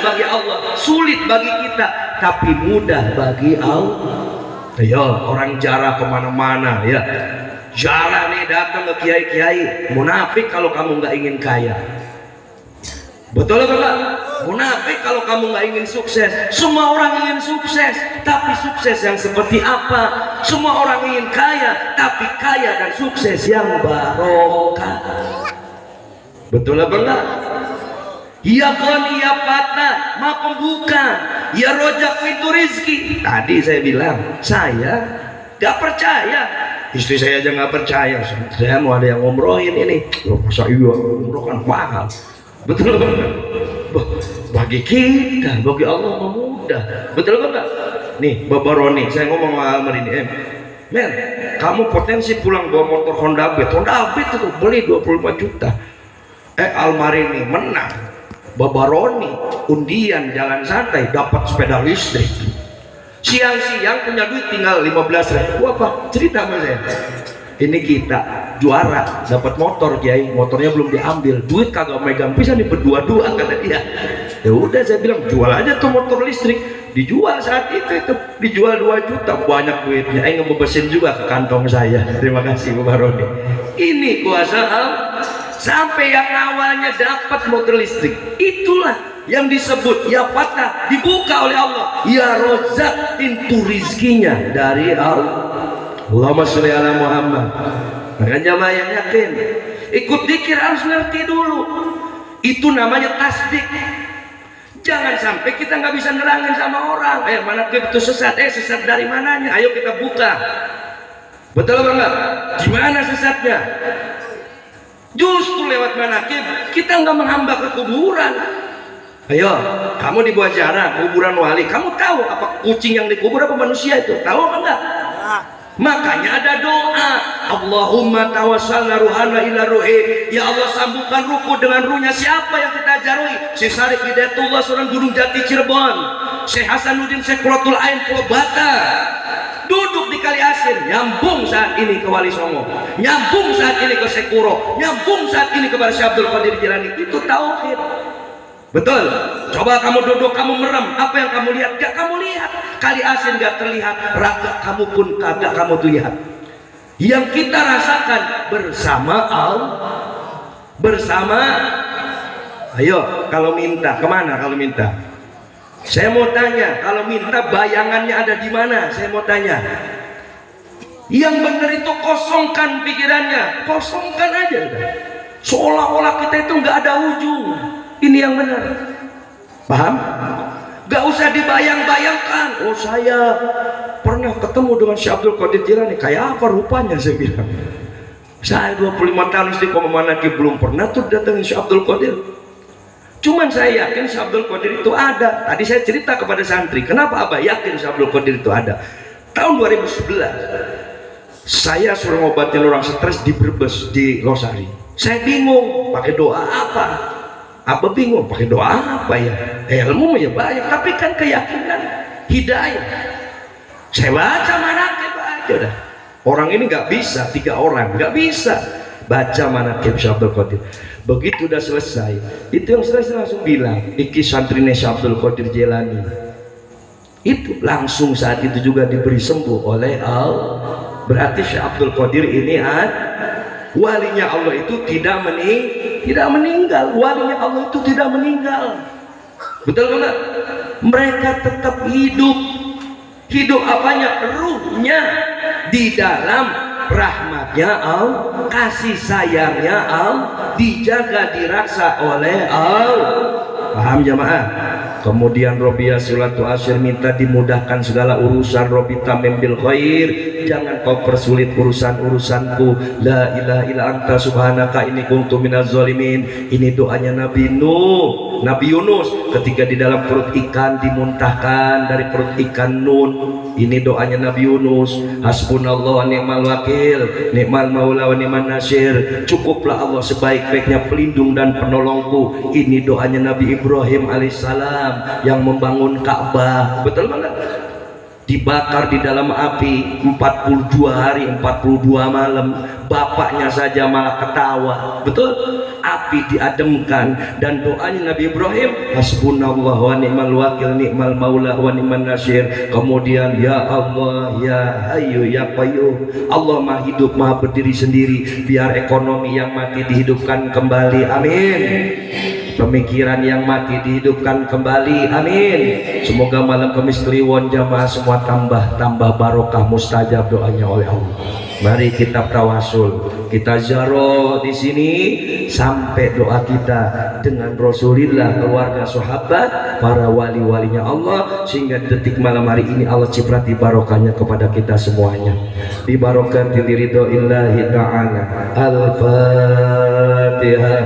bagi Allah, sulit bagi kita, tapi mudah bagi Allah. Ya, orang jarah kemana-mana ya. Jarah nih datang ke kiai-kiai, munafik kalau kamu nggak ingin kaya. Betul apa enggak? Munafik kalau kamu nggak ingin sukses. Semua orang ingin sukses, tapi sukses yang seperti apa? Semua orang ingin kaya, tapi kaya dan sukses yang barokah. Betul apa enggak? Ya Ghani ya Fatah, ma pembuka, ya Rojak pintu rizki. Tadi saya bilang, saya gak percaya, istri saya aja gak percaya. Saya mau ada yang ngumrohin ini. Loh, masa iya umroh kan mahal. Betul banget. Bagi kita, bagi Allah mudah. Betul banget. Nih Bapak Roni, saya ngomong sama Almer ini, Mel, kamu potensi pulang bawa motor Honda Beat. Honda Beat itu beli 25 juta. Almarini menang. Bapak Roni undian jalan santai dapat sepeda listrik. Siang-siang punya duit tinggal 15.000. Apa cerita sama saya? Ini kita juara dapat motor, Kiai, motornya belum diambil, duit kagak megang, bisa nih berdua-dua kata dia. Ya udah saya bilang jual aja tuh motor listrik. Dijual saat itu dijual 2 juta, banyak duitnya. Ngebebesin juga ke kantong saya. Terima kasih Bapak Roni. Ini kuasa Allah. Sampai yang awalnya dapat motor listrik, itulah yang disebut ya Fatah, dibuka oleh Allah. Ya Rozak, pintu rizkinya dari Allah. Allahumma sholli ala Muhammad. Maka jamaah yang yakin, ikut zikir harus ngerti dulu. Itu namanya tasdik. Jangan sampai kita nggak bisa nerangin sama orang. Mana itu sesat? Sesat dari mananya? Ayo kita buka. Betul apa enggak? Gimana sesatnya? Justru lewat manakib kita nggak menghamba ke kuburan. Ayo, kamu di Buajara, kuburan wali, kamu tahu apa kucing yang dikubur apa manusia itu? Tahu apa enggak? Makanya ada doa, Allahumma tawassalna ruhana ila ruhi. Ya Allah, sambungkan ruhku dengan ruhnya siapa yang kita jarui? Syekh Syarif Hidayatullah, seorang Gunung Jati Cirebon. Syekh Hasanuddin Syekh Quratul Ain Pulau Bata. Duduk di Kali Asin, nyambung saat ini ke Wali Songo, nyambung saat ini ke Sekuro, nyambung saat ini kepada Syekh Abdul Qadir Jilani. Itu tauhid. Betul. Coba kamu duduk, kamu merem, apa yang kamu lihat? Gak kamu lihat. Kali Asin gak terlihat, raga kamu pun kagak kamu lihat. Yang kita rasakan bersama Allah, bersama. Ayo, kalau minta kemana? Kalau minta, saya mau tanya, kalau minta bayangannya ada di mana? Saya mau tanya. Yang benar itu kosongkan pikirannya, kosongkan aja. Seolah-olah kita itu nggak ada ujung. Ini yang benar. Paham? Gak usah dibayang-bayangkan. Oh, saya pernah ketemu dengan Syekh Abdul Qadir Jilani. Kayak apa rupanya? Saya bilang. Saya 25 tahun istiqomah manaqib belum pernah tuh datangin Syekh Abdul Qadir. Cuman saya yakin Syekh Abdul Qadir itu ada. Tadi saya cerita kepada santri, kenapa Abah yakin Syekh Abdul Qadir itu ada? Tahun 2011 saya suruh ngobatin orang stres di Brebes, di Losari. Saya bingung pakai doa apa. Abah bingung pakai doa apa ya? Ilmu ya banyak, tapi kan keyakinan, hidayah. Saya baca manaqib aja udah. Orang ini nggak bisa, 3 orang nggak bisa baca manaqib Syekh Abdul Qadir. Begitu udah selesai, itu yang selesai langsung bilang, iki santrine Syekh Abdul Qadir Jilani. Itu langsung saat itu juga diberi sembuh oleh Allah. Berarti Syekh Abdul Qadir ini walinya Allah itu tidak meninggal. Walinya Allah itu tidak meninggal. Betul nggak? Mereka tetap hidup. Hidup apanya? Ruhnya di dalam rahmatnya Allah, kasih sayangnya Allah, dijaga diraksa oleh Allah. Paham jamaah? Kemudian Robiya Sulatu Asyir minta dimudahkan segala urusan. Robi tamim bil khair, jangan kau persulit urusan-urusanku. La ilaha illa anta subhanaka inni kuntu minaz zalimin. Ini doanya Nabi Nuh, Nabi Yunus ketika di dalam perut ikan dimuntahkan dari perut ikan Nun. Ini doanya Nabi Yunus, hasbunallah wa ni'mal wakil, ni'mal maula wa ni'man nasir. Cukuplah Allah sebaik-baiknya pelindung dan penolongku. Ini doanya Nabi Ibrahim alaihissalam yang membangun Ka'bah. Betul banget. Dibakar di dalam api 42 hari 42 malam, bapaknya saja malah ketawa. Betul. api diademkan. Dan doanya Nabi Ibrahim, hasbunallah wa ni'mal wakil ni'mal maula wa ni'man nasir. Kemudian ya Allah ya Hayyu ya Qayyum, Allah maha hidup maha berdiri sendiri, biar ekonomi yang mati dihidupkan kembali, amin. Pemikiran yang mati dihidupkan kembali, amin. Semoga malam Kamis Kliwon jamaah semua tambah barokah, mustajab doanya oleh Allah. Mari kita tawasul, kita ziarah di sini sampai doa kita dengan Rasulullah, keluarga, sahabat, para wali-walinya Allah, sehingga detik malam hari ini Allah ciprati barokahnya kepada kita semuanya. Bi barakatil ridhoillahi ta'ala. Al-Fatihah.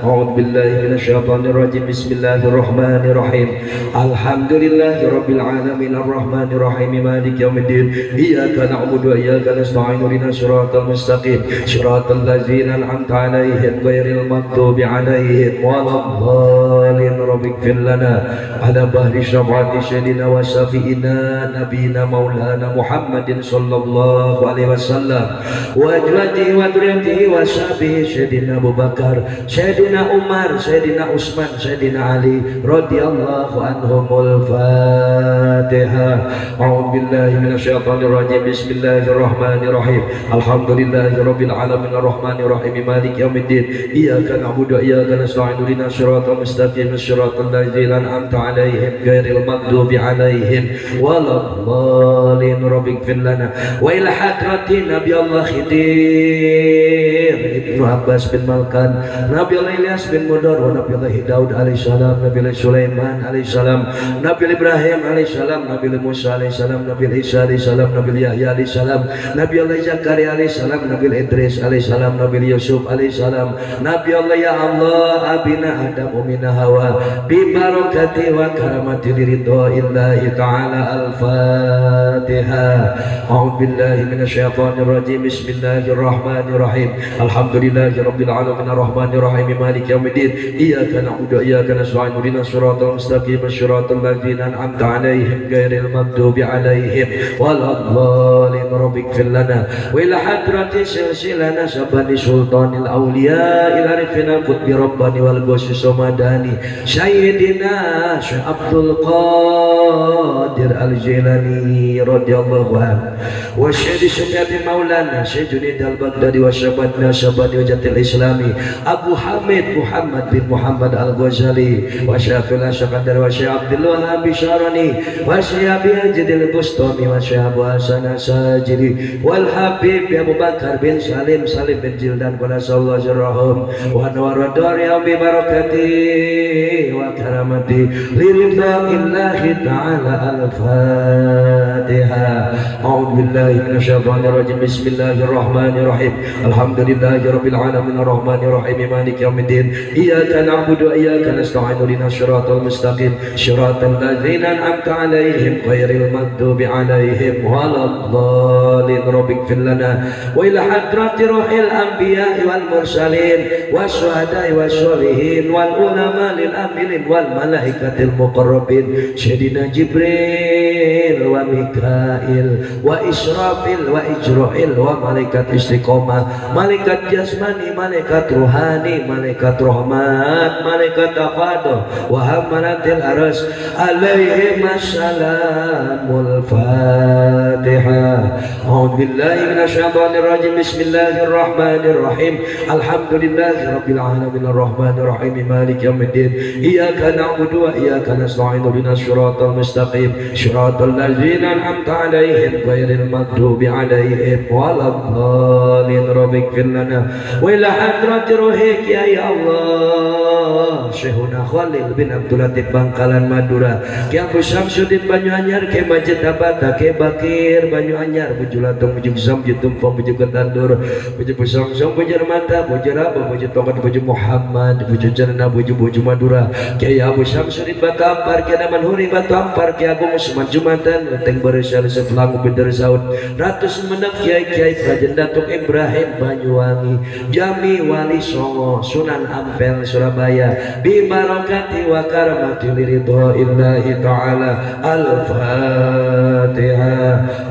A'udzu billahi minasyaitonir rajim. Bismillahirrahmanirrahim. Alhamdulillahirabbil alamin arrahmanir rahim maliki yaumiddin. Iyyaka na'budu wa iyyaka nasta'in ihdinas siratal mustaqim siratal ladzina an'amta 'alaihim ghairil maghdubi 'alaihim waladdallin. Rabbighfir lana ala bahri syafaati sayyidina wa syafi'ina nabiyina maulana Muhammadin sallallahu alaihi wasallam wa ajwadihi wa dzurriyyatihi wa sahbihi sayyidina Abu Bakar, Sayyidina Umar, Sayyidina Utsman, Sayyidina Ali radhiyallahu anhumul Fatihah. A'udzu billahi minasyaitonir rajim. Bismillahirrahmanirrahim. Alhamdulillahirabbil alamin arrahmanir rahim maliki yaumiddin. Iyyaka na'budu wa iyyaka nasta'in ihdinas siratal mustaqim siratal ladzina an'amta 'alaihim ghairil maghdubi 'alaihim waladdallin. Rabbighfir lana wa ila hadratin Nabi Allah Khidir Ibnu Abbas bin Malkan, Nabi Allah Ilyas bin Mudar, wa Nabi Allah Daud alaihissalam, Nabi Allah Sulaiman alaihissalam, Nabi Ibrahim alaihissalam, Nabi Allah Musa alaihissalam, Nabi Allah Isa alaihissalam, Nabi Allah Yahya alaihissalam, Nabi Allah Zakaria alaihissalam, Nabi Allah Idris alaihissalam, Nabi Allah Yusuf alaihissalam, Nabi Allah ya Allah abina Adam umina Hawa bi barakati wa karamati ridhoillahi ta'ala. Al-Fatihah. A'udzu billahi minasyaitonir rajim. Bismillahirrahmanirrahim. Alhamdulillahirabbil alamin arrahmanir rahim maliki yaumiddin. Iyyaka na'budu wa iyyaka nasta'in ihdinas siratal mustaqim siratal ladzina an'amta 'alaihim ghairil maghdubi 'alaihim waladdallin. Rabbighfir lana wa ila hadrati silsilana sabani sultanil auliya ila rifina qutbi rabbani wal ghussi samadani sayyidina Syekh Abdul Qadir Al-Jilani radhiyallahu anhu wa Syekh Syekh Maulana Syekh Junaid Al-Baghdadi wa syabatna syabati wajatil islami Abu Hamid Muhammad bin Muhammad Al-Ghazali wa Syafil Asyakandar wa Syekh Abdul Wahab Bisharani wa Syekh Abi Ajidil Bustami wa Syekh Abu Hasan Sajili wal Habib Abu Bakar bin Salim bin Jildan qadasallahu sirrahum wa nawaradar ya bi barakati wa karamati liridha'illahi ta'ala. Al-Fatihah. A'udzu billahi minasyaitonir rajim. Bismillahirrahmanirrahim. Alhamdulillahirabbil alamin arrahmanir rahim maliki yaumiddin. Iyyaka na'budu wa iyyaka nasta'in ihdinas siratal mustaqim siratal ladzina an'amta 'alaihim ghairil maghdubi 'alaihim waladdallin. Rabbighfir lana wa ila hadrati ruhil anbiya'i wal mursalin wasyuhada'i wasyolihin wal ulama lil amilin wal malaikatil muqarrabin Sayyidina Jibril wa Mikail wa Israfil wa Ijra'il wa malaikat istiqomah, malaikat jasmani, malaikat ruhani, malaikat rahmat, malaikat tafadul wa hamalatil aras alaihim assalamul Fatihah. A'udzu billahi minasyaitonir rajim. Bismillahirrahmanirrahim. Alhamdulillahirabbil alamin arrahmanir rahim maliki yaumiddin. Iyyaka na'budu wa iyyaka nasta'in ihdinas siratal mustaqim siratal ladzina an'amta 'alaihim ghairil maghdubi 'alaihim waladdallin. Rabbighfir lana wa ila hadrati ruhik ya Allah Syekhuna Khalil bin Abdul Latif Bangkalan Madura, Ki Abu Syamsuddin Banyuanyar, Ki Majid Abata, Ki Bakir Banyuanyar, Bujulatung Bujung Sam Jutumpong Bujung Ketandur Bujung Pusong Bujur Mata Bujur Abah Bujur Tongkat Bujur Muhammad Bujur Cerna Bujur Madura, Ki Abu Syamsuddin Batampar, Ki Naman Huri Batampar, Ki Agung Usman Jumatan Lenteng Beresal Sebelang Bender Saud Ratu Semenep Kiai Prajen Datuk Ibrahim Banyuwangi, Jami Wali Songo Sunan Ampel Surabaya Surabaya bi barakati wa karamati ridhoillahi ta'ala. Al-Fatihah.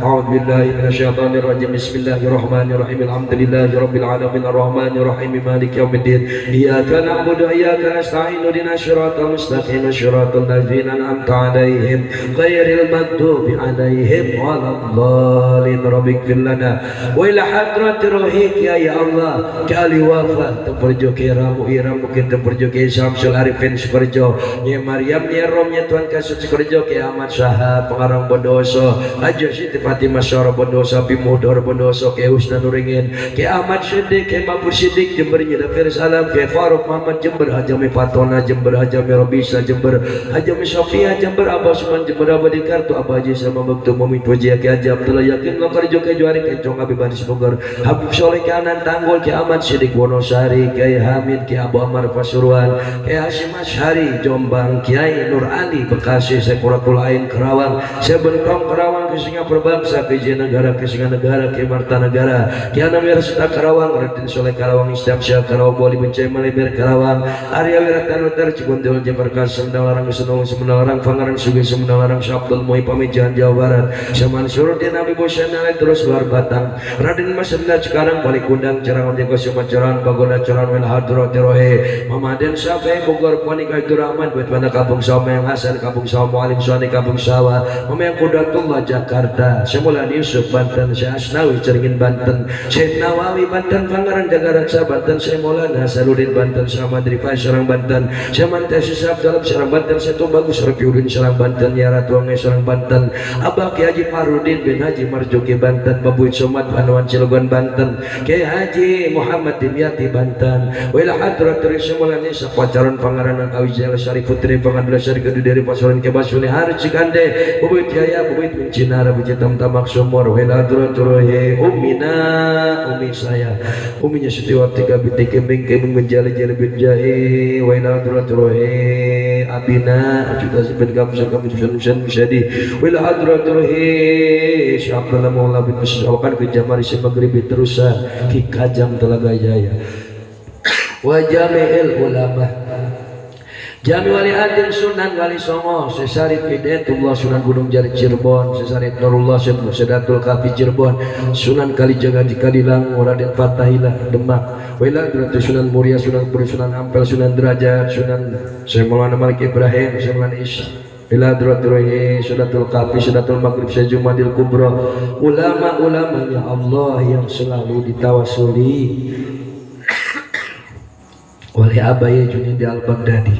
A'udzu billahi minasyaitonir rajim. Bismillahirrahmanirrahim. Alhamdulillahi rabbil alamin arrahmanir rahim maliki yaumiddin. Iyyaka na'budu wa iyyaka nasta'in. Ihdinas siratal mustaqim siratal ladzina an'amta 'alaihim ghairil maghdubi 'alaihim waladdallin. Rabbighfir lana wa ila hadratir ruhik ya Allah kali wafat temperjo kiramu iramu kita temperjo ke Syamsul Arifin Sukerjo ya Maryam ya Rom ya Tuhan Kasut Sukerjo ke Ahmad Syahab pengarang Bondoso Haji Siti Fatimah Syara Bondoso Bimudor Bondoso ke Husna Nuringin ke Ahmad Siddiq ke Mabur Siddiq Jember Nyedafir Salam ke Faruk Muhammad Jember Hajami Fatona Jember Hajami Robisa Jember Hajami Sofia Jember Abah Suman Jember Abah Dikartu Abah Haji sama Bektu Mumi Puji ke Haji Abdullah Yakin Lokar Jo ke Juari ke Jong Abi Badis Bogor Habib Soleh ke Anan Tanggul ke Ahmad Siddiq Wonosari ke Hamid ke Abu Amar Pasuruan ke Hashim Ashari Jombang Kiai Nur Ali Bekasi Sekuratul Ain Kerawang Sebentong Kerawang ke Singapura Bangsa ke Negara ke Singanegara ke Marta Negara ke Anamir Serta Kerawang Raden Soleh Kerawang Istamsyah Kerawang Boli Bencai Maliber Kerawang Arya Wiratanutar Cikundul Jabar Kasem Dalarang Senong Semenalarang Pangarang Sugi Semenalarang Syabdul Moi Pamijahan Jawa Barat Saman Suruddin Nabi Bosyana terus luar Batang Raden Mas Senda Cikarang Balik Kundang Cerang Ojeko Sumacaran Bagoda Caran Wel Hadro Terohe Mamaden Safe Bogor Panika Rahman Buat Mana Kampung Sawah Yang Hasan Kampung Sawah Mualim Suani Kampung Sawah Memayang Kudatullah Jakarta Semulan Yusuf Banten Syekh Asnawi Ceringin Banten Syekh Nawawi Banten Pangaran Jagaraksa Banten Syekh Maulana Saludin Banten Syekh Madrifah Serang Banten Syekh Mantesi Sabdalam Serang Banten Syekh Bagus Rafiuddin Serang Banten Ya Ratuange Serang Banten Abah Ki Haji Farudin bin Haji Marjuki Banten Babuit Somat Panuan Cilegon Banten Ki Haji Muhammad Dimyati Banten Wila Hadraturi Semulani Sapacaran Pangaran Kawijaya Sari Putri Pangandula Sari Keduderi Pasuran Kebasuni Hari Cikande Bubuit Jaya Bubuit Mencinara Bujitam Tamak Sumur Wila Hadraturi Umina Umi saya Uminya Setiwati Kabiti Kembing Kembing Menjali Jali Bin Jahi Wila Hadraturi Abina Ajuda Sibin Kamsa Kamsa Musyadi Wila Hadraturi Syabdallah Maula bin Musyawkan Kejamari Semagribi Terusa Ki Kajam Telaga Jaya wa jami'il ulama Jami Wali Adin Sunan Wali Songo Sesarif Hidayatullah Sunan Gunung Jari Cirebon Sesarif Nurullah Sedatul Kafi Cirebon Sunan Kalijaga di Kalilang Raden Fatahillah Demak Wila Duratu Sunan Muria Sunan Puri Sunan Ampel Sunan Derajat Sunan Semolana Malik Ibrahim Semolana Isya Ila Duratuhi Sudatul Kafi Sudatul Maghrib Sejumadil Kubro ulama-ulamanya Allah yang selalu ditawasuli oleh Abaye Junidi Al-Baghdadi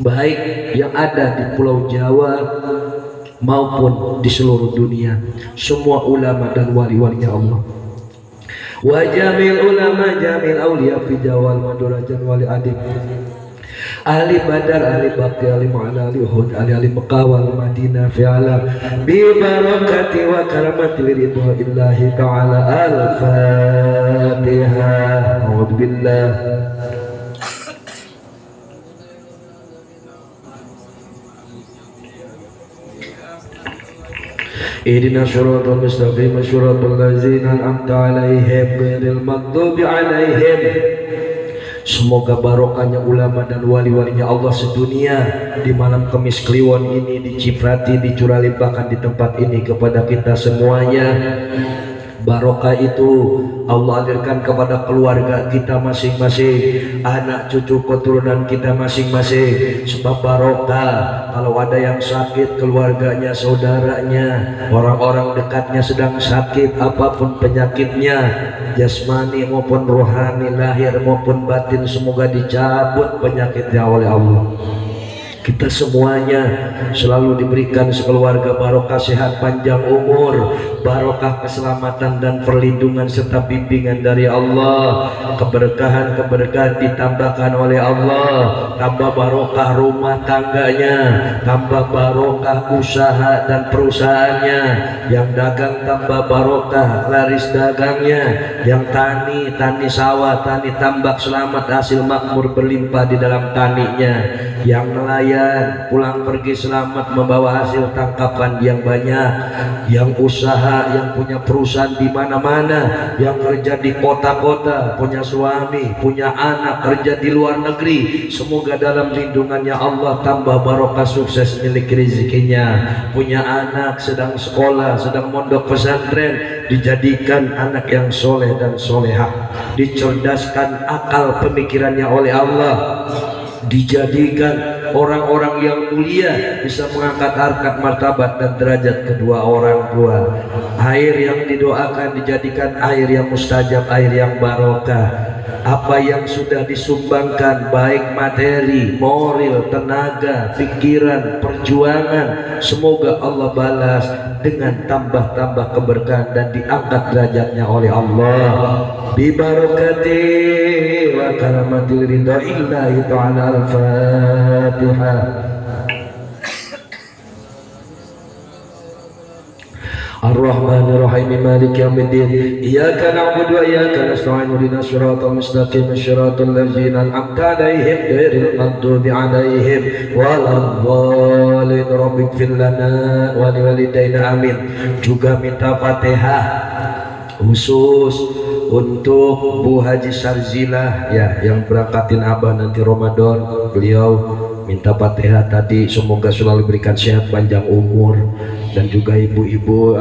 baik yang ada di Pulau Jawa maupun di seluruh dunia semua ulama dan wali-walinya Allah wa jamil ulama jamil awliya fi Jawa Madura Wali Adim ahli Badar, ahli Bakti, ahli Ma'ala, ahli Uhud, ahli Mekah wal Madinah fi alam bi barakati wa karamati ridhoillahi ta'ala. Al-Fatihah. A'udzu billah. Ihdinas siratal mustaqim siratal ladzina an'amta 'alaihim ghairil maghdubi 'alaihim. Semoga barokahnya ulama dan wali-walinya Allah sedunia di malam Kamis Kliwon ini diciprati, dicuralimpahkan di tempat ini kepada kita semuanya. Barokah itu Allah alirkan kepada keluarga kita masing-masing, anak cucu keturunan kita masing-masing. Sebab barokah kalau ada yang sakit, keluarganya, saudaranya, orang-orang dekatnya sedang sakit, apapun penyakitnya, jasmani maupun rohani, lahir maupun batin, semoga dicabut penyakitnya oleh Allah. Kita semuanya selalu diberikan sekeluarga barokah sehat panjang umur, barokah keselamatan dan perlindungan serta bimbingan dari Allah. Keberkahan-keberkahan ditambahkan oleh Allah, tambah barokah rumah tangganya, tambah barokah usaha dan perusahaannya, yang dagang tambah barokah laris dagangnya, yang tani sawah, tani tambak selamat, hasil makmur berlimpah di dalam taninya. yang nelayan pulang pergi selamat membawa hasil tangkapan yang banyak, yang usaha, yang punya perusahaan di mana-mana, yang kerja di kota-kota, punya suami, punya anak, kerja di luar negeri, semoga dalam lindungannya Allah tambah barokah, sukses milik rezekinya. Punya anak sedang sekolah, sedang mondok pesantren, dijadikan anak yang soleh dan solehah, dicerdaskan akal pemikirannya oleh Allah, dijadikan orang-orang yang mulia, bisa mengangkat harkat martabat dan derajat kedua orang tua. Air yang didoakan dijadikan air yang mustajab, air yang barokah. Apa yang sudah disumbangkan baik materi, moral, tenaga, pikiran, perjuangan, semoga Allah balas dengan tambah-tambah keberkahan dan diangkat derajatnya oleh Allah. Bi barakati wa karamatil ridha illahi ta'ala. Al-Fatihah. Ar-Rahmanir Rahim Maliki Yaumiddin. Iyyaka na'budu wa iyyaka nasta'in. Ihdinas siratal mustaqim, siratal ladzina an'amta 'alaihim ghairil maghdubi 'alaihim waladdallin. Rabbighfir lana wa liwalidayna amin. Juga minta Fatihah khusus untuk Bu Haji Sarzilah ya, yang berangkatin Abah nanti Ramadan. Beliau minta Fatihah tadi, semoga selalu berikan sehat panjang umur, dan juga ibu-ibu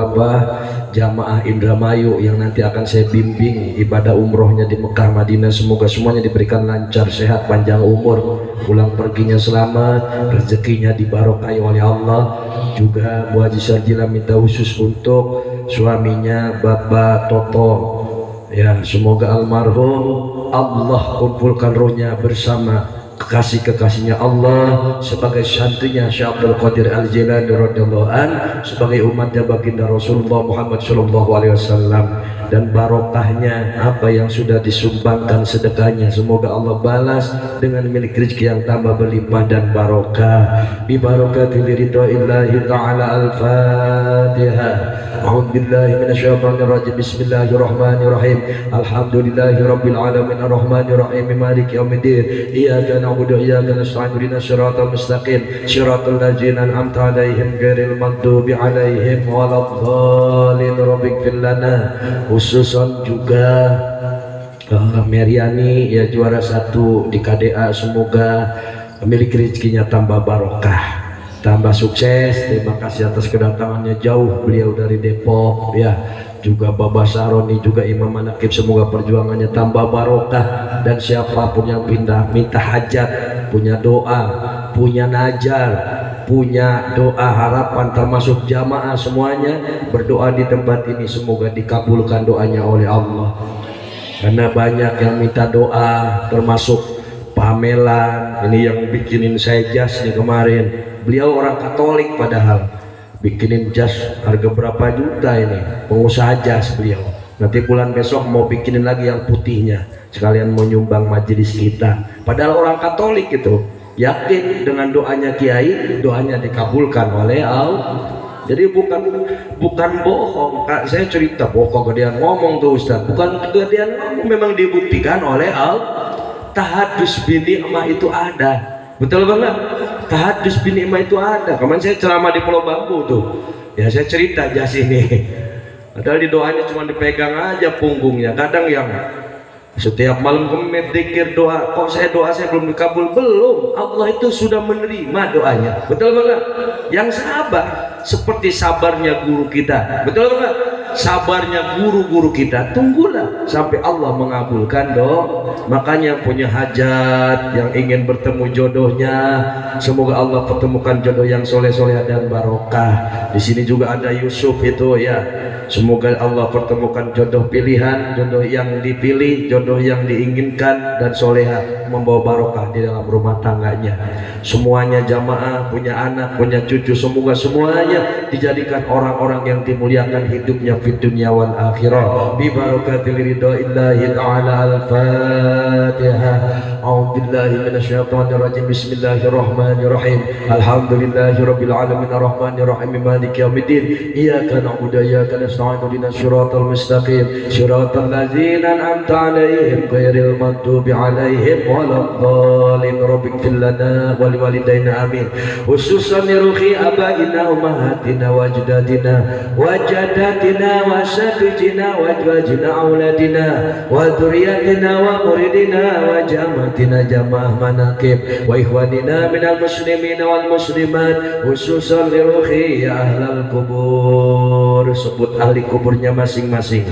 jamaah Indramayu yang nanti akan saya bimbing ibadah umrohnya di Mekah Madinah, semoga semuanya diberikan lancar, sehat panjang umur, pulang perginya selamat, rezekinya dibarokai oleh Allah. Juga Bu Haji Sarzilah minta khusus untuk suaminya Bapak Toto ya, semoga almarhum Allah kumpulkan rohnya bersama kekasih-kekasihnya Allah, sebagai santrinya Syekh Abdul Qadir Al-Jilani radhiyallahu an, sebagai umatnya baginda Rasulullah Muhammad sallallahu alaihi wasallam, dan barokahnya apa yang sudah disumbangkan sedekahnya, semoga Allah balas dengan milik rezeki yang tambah berlimpah dan barokah. Bi barakatil ridhoillahi ta'ala. Al-Fatihah. A'udzubillahi minasyaitonir rajim. Bismillahirrahmanirrahim. Alhamdulillahirabbil alamin arrahmanir rahim maliki yaumiddin. Iyyaka na'budu wa iyyaka nasta'in. Ihdinas siratal mustaqim, siratal ladzina an'amta 'alaihim ghairil maghdubi 'alaihim waladdallin. Rabbighfir lana. Khususan juga Meriani ya, juara 1 di KDA, semoga milik rezekinya tambah barokah, tambah sukses. Terima kasih atas kedatangannya jauh beliau dari Depok ya. Juga Bapak Saroni, juga Imam Manakib, semoga perjuangannya tambah barokah. Dan siapapun yang pindah minta hajat, punya doa, punya najar, punya doa harapan, termasuk jamaah semuanya berdoa di tempat ini, semoga dikabulkan doanya oleh Allah. Karena banyak yang minta doa, termasuk Pamelan ini yang bikinin saya jas nih kemarin. Beliau orang Katolik padahal bikinin jas harga berapa juta ini, pengusaha jas beliau. Nanti bulan besok mau bikinin lagi yang putihnya, sekalian mau nyumbang majelis kita. Padahal orang Katolik itu yakin dengan doanya kiai, doanya dikabulkan oleh Allah. Jadi bukan bohong. Saya cerita bohong gedean ngomong tuh Ustaz, bukan gedean ngomong, memang dibuktikan oleh Allah. Tahadus bin ni'mah itu ada, betul banget. Tahadus bin ni'mah itu ada. Kemarin saya ceramah di Pulau Bambu tuh ya, saya cerita jas ini. Padahal di doanya cuma dipegang aja punggungnya. Kadang yang setiap malam kemet dikir doa, kok doa saya belum dikabul. Belum, Allah itu sudah menerima doanya, betul banget. Yang sabar seperti sabarnya guru kita, betul banget. Sabarnya guru-guru kita, tunggulah sampai Allah mengabulkan doa. Makanya punya hajat, yang ingin bertemu jodohnya, semoga Allah pertemukan jodoh yang soleh-soleh dan barokah. Di sini juga ada Yusuf itu ya, semoga Allah pertemukan jodoh pilihan, jodoh yang dipilih, jodoh yang diinginkan, dan soleha, membawa barokah di dalam rumah tangganya. Semuanya jamaah punya anak, punya cucu, semoga semuanya dijadikan orang-orang yang dimuliakan hidupnya fid dunya wal akhirah bi barakatil ridaillahi ta'ala. Al-Fatihah. A'udzu billahi minasyaitonir rajim. Bismillahirrahmanirrahim. Alhamdulillahirabbil alamin arrahmanir rahim maliki yaumiddin. Iyyaka na'budu wa iyyaka nasta'in ihdinas siratal mustaqim siratal ladzina an'amta 'alaihim ghairil maghdubi 'alaihim waladdallin. Rabbighfir lana wa liwalidayna amin. Khususan ruhi abaina ummahatina wa ajdadina wa jaddatina wa satijina wa azwajina auladina wa dzurriyyatina wa muridina wa jamatina jamaah manaqib wa ikhwanina minal muslimin wal muslimat. Khususan ruhi ahlal kubur. Sebut ahli kuburnya masing-masing.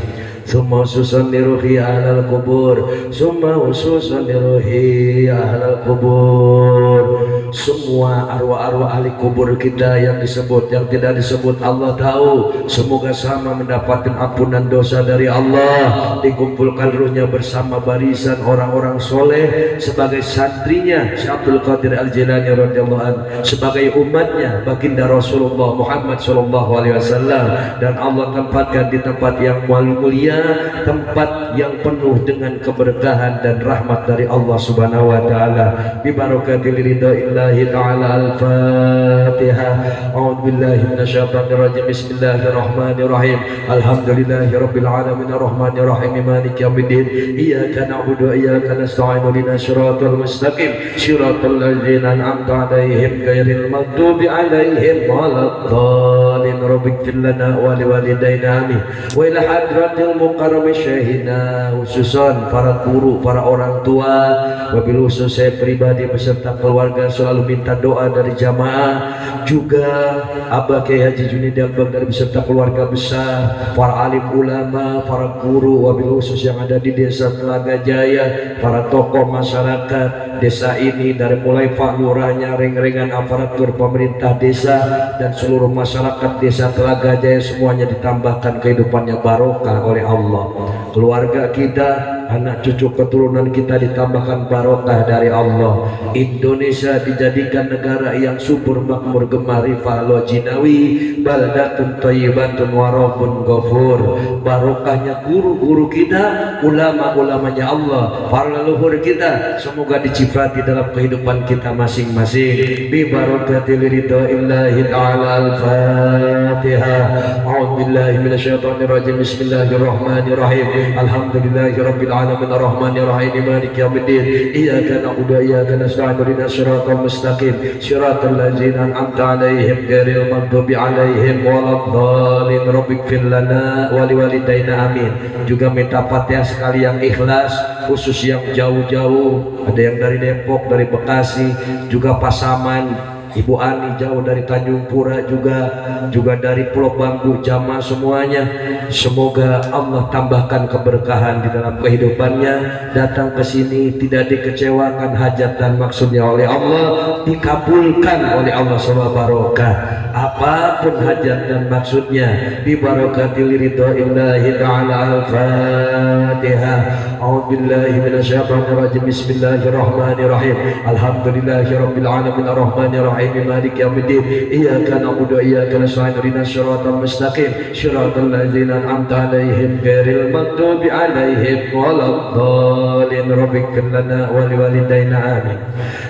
Summa ususan liruhi ahlal kubur, summa ususan liruhi ahlal kubur. Semua arwah-arwah ahli kubur kita yang disebut, yang tidak disebut, Allah tahu. Semoga sama mendapatkan ampunan dosa dari Allah, dikumpulkan ruhnya bersama barisan orang-orang soleh sebagai santrinya Syekh Abdul Qadir Al-Jilani radhiyallahu anhu, sebagai umatnya baginda Rasulullah Muhammad sallallahu alaihi wasallam. Dan Allah tempatkan di tempat yang mulia, tempat yang penuh dengan keberkahan dan rahmat dari Allah subhanahu wa ta'ala. Bi barakatil ridaillahi ta'ala. Al-Fatihah. A'udzu billahi minasyaitonir rajim. Bismillahirrahmanirrahim. Alhamdulillahi rabbil alamin arrahmanir rahim maliki yaumiddin. Iyyaka na'budu wa iyyaka nasta'in ihdinas siratal mustaqim siratal ladzina an'amta 'alaihim ghairil maghdubi 'alaihim waladdallin. Rabbighfir lana wa liwalidayna amin. Wa ila hadratil mukarrami syahina. Khususan para guru, para orang tua, wabil khusus saya pribadi beserta keluarga selalu minta doa dari jamaah. Juga Abah Kiai Haji Junedi Al-Baghdadi beserta keluarga besar, para alim ulama, para guru, wabil khusus yang ada di desa Telaga Jaya, para tokoh masyarakat desa ini, dari mulai Pak Lurahnya, reng-rengan aparatur pemerintah desa dan seluruh masyarakat desa Telaga Jaya, semuanya ditambahkan kehidupannya barokah oleh Allah. Keluarga kita, anak cucu keturunan kita ditambahkan barokah dari Allah. Indonesia dijadikan negara yang subur, makmur, gemari, fa'lo jinawi, baldatun thayyibatun warabun ghafur. Barokahnya guru-guru kita, ulama-ulamanya Allah, para leluhur kita, semoga diciprati dalam kehidupan kita masing-masing. Bi barakatil ridaillahi ta'ala. Al-Fatihah. A'udzu billahi minasyaitonir rajim. Bismillahirrahmanirrahim. Alhamdulillahi rabbil alamin arrahmanir rahim maliki yaumiddin. Iyyaka na'budu wa iyyaka nasta'in ihdinas siratal mustaqim siratal ladzina an'amta 'alaihim ghairil maghdubi 'alaihim waladdallin. Rabbighfir lana wa liwalidayna amin. Juga minta Fatihah sekali yang ikhlas, khusus yang jauh-jauh, ada yang dari Depok, dari Bekasi, juga Pasaman, Ibu Ani jauh dari Tanjung Pura, juga dari Pulau Bambu, jamaah semuanya. Semoga Allah tambahkan keberkahan di dalam kehidupannya. Datang ke sini tidak dikecewakan, hajat dan maksudnya oleh Allah dikabulkan oleh Allah subhanahu barokah. Apapun hajat dan maksudnya, bi barakatil ridaillahi ta'ala. Al-Fatihah. A'udzu billahi minasyaitonir rajim. Bismillahirrahmanirrahim. Alhamdulillahi rabbil alamin arrahmanir rahim maliki yaumiddin. Iyyaka na'budu wa iyyaka nasta'in ihdinas siratal mustaqim siratal ladzina an'amta 'alaihim ghairil maghdubi 'alaihim waladdallin. Rabbighfir lana wa liwalidayna amin.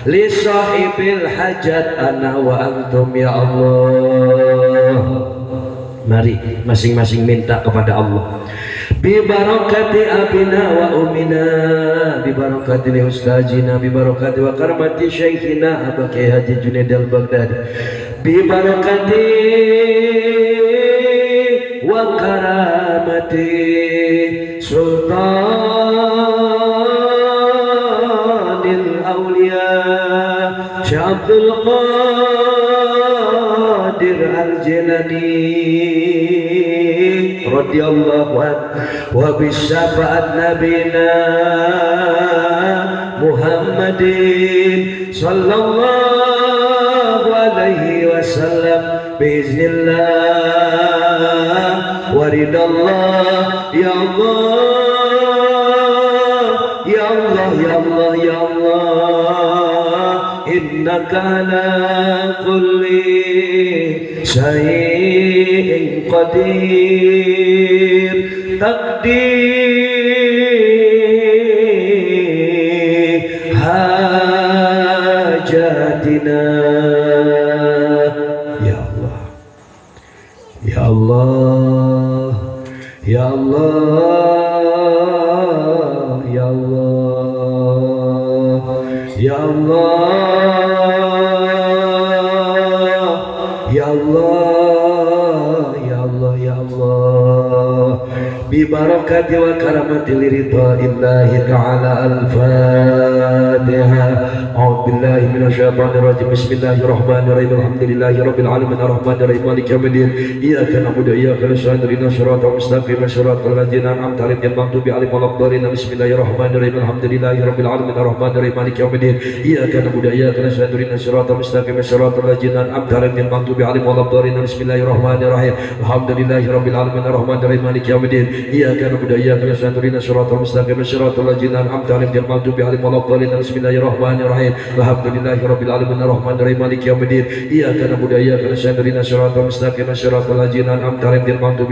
Li sahibil hajat ana wa antum ya Allah. Mari masing-masing minta kepada Allah. Bi barakati abina wa umina, bi barakati ustazina, bi barakati wa karamati syekhina Abah Kiai Haji Junedi Al-Baghdadi, bi barakati wa karamati sultanil awliya Syekh Abdul Qadir Al-Jilani radhiyallahu anhu, wa bisyafaat nabina Muhammadin sallallahu alaihi wasallam biiznillah wa ridallah ya Allah ya Allah ya Allah ya Allah innaka ala kulli syai'in qadir taqdi hajatina. Ya Allah, ya Allah, ya Allah, ya Allah, ya Allah, ya Allah, ya Allah, ya Allah, bi barakati wa karamati ridha illahi ta'ala. Al-Fatiha. A'udzu billahi minasyaitonir rajim. Bismillahirrahmanirrahim. Alhamdulillahi rabbil alamin arrahmanir rahim maliki yaumiddin. Iyyaka na'budu wa iyyaka nasta'in ihdinas siratal mustaqim siratal ladzina an'amta 'alaihim ghairil maghdubi 'alaihim waladdallin. Bismillahirrahmanirrahim. Alhamdulillahi rabbil alamin arrahmanir rahim maliki yaumiddin. Iyyaka na'budu wa iyyaka nasta'in ihdinas siratal mustaqim siratal ladzina an'amta alaihim ghairil maghdubi 'alaihim waladdallin. Bismillahirrahmanirrahim. Alhamdulillahi rabbil alamin arrahmanir rahim maliki yaumiddin. Iyyaka na'budu wa iyyaka nasta'in ihdinas siratal mustaqim siratal ladzina an'amta alaihim ghairil maghdubi 'alaihim waladdallin. Bismillahirrahmanirrahim. Alhamdulillahi rabbil alamin arrahmanir rahim maliki yaumiddin. Iyyaka na'budu wa iyyaka nasta'in ihdinas siratal mustaqim siratal ladzina an'amta 'alaihim ghairil maghdubi